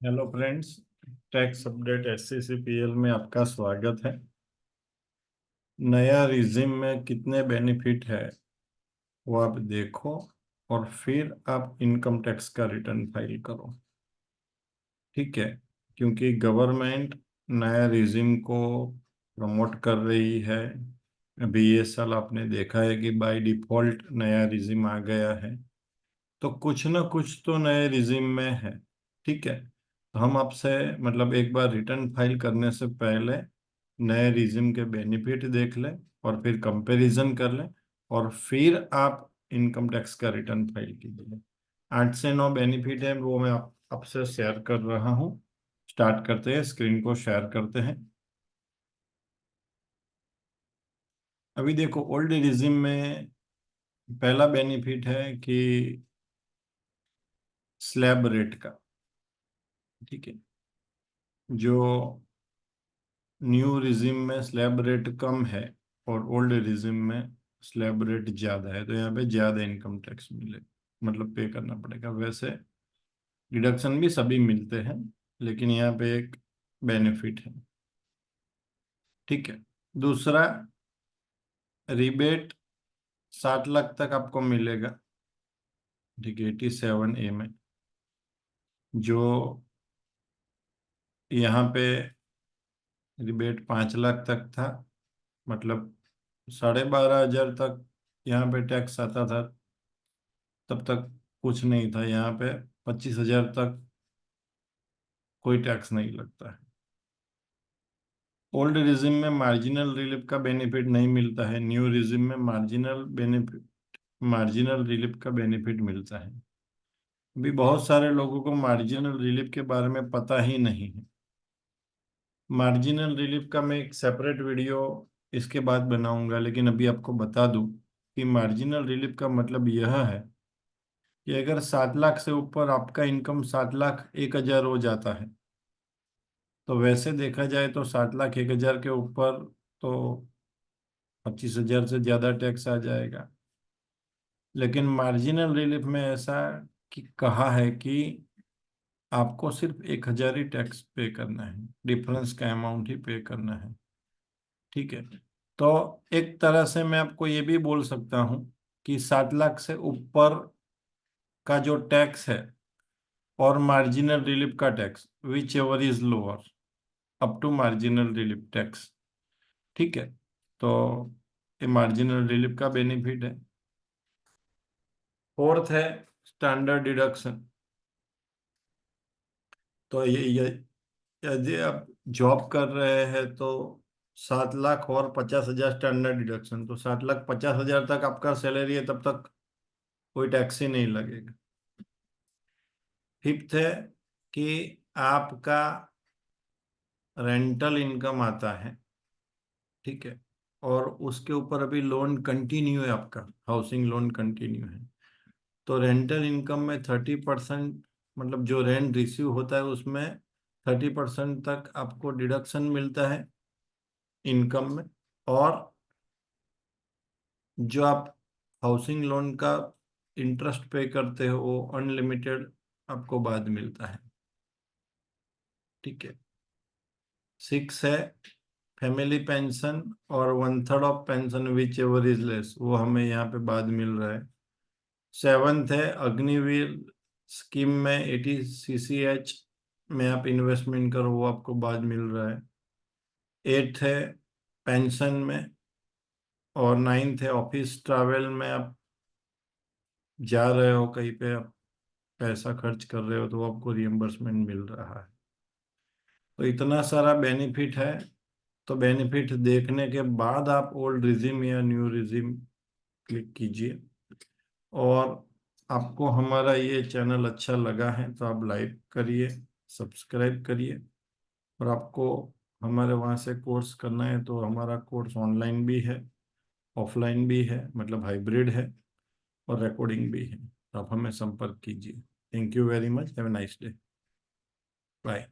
Hello friends. Tax update SCCPL में आपका स्वागत है। नया रिजिम में कितने बेनिफिट है वो आप देखो और फिर आप इनकम टैक्स का रिटर्न फाइल करो। ठीक है, क्योंकि गवर्नमेंट नया रिजिम को प्रमोट कर रही है। अभी ये साल आपने देखा है कि बाय डिफॉल्ट नया रिजिम आ गया है, तो कुछ ना कुछ तो नए रिजिम में है। ठीक है, तो हम आपसे मतलब एक बार रिटर्न फाइल करने से पहले नए रिजिम के बेनिफिट देख लें और फिर कंपैरिजन कर लें और फिर आप इनकम टैक्स का रिटर्न फाइल कीजिए। 8 से 9 बेनिफिट है, वो मैं आपसे शेयर कर रहा हूँ। स्टार्ट करते हैं, स्क्रीन को शेयर करते हैं। अभी देखो, ओल्ड रिजिम में पहला बेनिफिट है कि स्लैब रेट का। ठीक है, जो न्यू रिजिम में स्लैब रेट कम है और ओल्ड रिजिम में स्लैब रेट ज्यादा है, तो यहाँ पे ज्यादा इनकम टैक्स मिले मतलब पे करना पड़ेगा। वैसे डिडक्शन भी सभी मिलते हैं, लेकिन यहाँ पे एक बेनिफिट है। ठीक है, दूसरा, रिबेट 60 लाख तक आपको मिलेगा। ठीक है, 87A में जो यहाँ पे रिबेट 5 लाख तक था, मतलब 12,500 तक यहाँ पे टैक्स आता था। तब तक कुछ नहीं था, यहाँ पे 25,000 तक कोई टैक्स नहीं लगता है। ओल्ड रिजिम में मार्जिनल रिलीफ का बेनिफिट नहीं मिलता है, न्यू रिजिम में मार्जिनल रिलीफ का बेनिफिट मिलता है। अभी बहुत सारे लोगों को मार्जिनल रिलीफ के बारे में पता ही नहीं है। मार्जिनल रिलीफ का मैं एक सेपरेट वीडियो इसके बाद बनाऊंगा, लेकिन अभी आपको बता दूं कि मार्जिनल रिलीफ का मतलब यह है कि अगर 7 लाख से ऊपर आपका इनकम 7,01,000 हो जाता है, तो वैसे देखा जाए तो 7,01,000 के ऊपर तो 25,000 से ज्यादा टैक्स आ जाएगा। लेकिन मार्जिनल रिलीफ में ऐसा कि कहा है कि आपको सिर्फ 1,000 ही टैक्स पे करना है, डिफरेंस का अमाउंट ही पे करना है। ठीक है, तो एक तरह से मैं आपको ये भी बोल सकता हूँ कि 7 लाख से ऊपर का जो टैक्स है और मार्जिनल रिलीफ का tax, whichever is lower, up to marginal relief tax. ठीक है, तो ये मार्जिनल रिलीफ का बेनिफिट है। फोर्थ है स्टैंडर्ड डिडक्शन। तो ये यदि आप जॉब कर रहे हैं तो 7 लाख और 50,000 स्टैंडर्ड डिडक्शन, तो 7,50,000 तक आपका सैलरी है, तब तक कोई टैक्स ही नहीं लगेगा। फिफ्थ है कि आपका रेंटल इनकम आता है। ठीक है, और उसके ऊपर अभी लोन कंटिन्यू है, आपका हाउसिंग लोन कंटिन्यू है, तो रेंटल इनकम में 30%, मतलब जो रेंट रिसीव होता है उसमें 30% तक आपको डिडक्शन मिलता है इनकम में। और जो आप हाउसिंग लोन का इंटरेस्ट पे करते हो वो अनलिमिटेड आपको बाद मिलता है। ठीक है, सिक्स है फैमिली पेंशन और 1/3 of pension which ever is less, वो हमें यहाँ पे बाद मिल रहा है। सेवन्थ है अग्निवीर स्कीम में 80 CCH में आप इन्वेस्टमेंट करो, वो आपको बाद मिल रहा है। एट्थ है पेंशन में। और नाइन्थ है ऑफिस ट्रैवल में, आप जा रहे हो कहीं पे, आप पैसा खर्च कर रहे हो तो आपको रिएम्बर्समेंट मिल रहा है। तो इतना सारा बेनिफिट है। तो बेनिफिट देखने के बाद आप ओल्ड रिजिम या न्यू रिजिम क्लिक कीजिए। और आपको हमारा ये चैनल अच्छा लगा है तो आप लाइक करिए, सब्सक्राइब करिए। और आपको हमारे वहाँ से कोर्स करना है तो हमारा कोर्स ऑनलाइन भी है, ऑफलाइन भी है, मतलब हाइब्रिड है, और रिकॉर्डिंग भी है, तो आप हमें संपर्क कीजिए। Thank you very much, have a nice day, bye.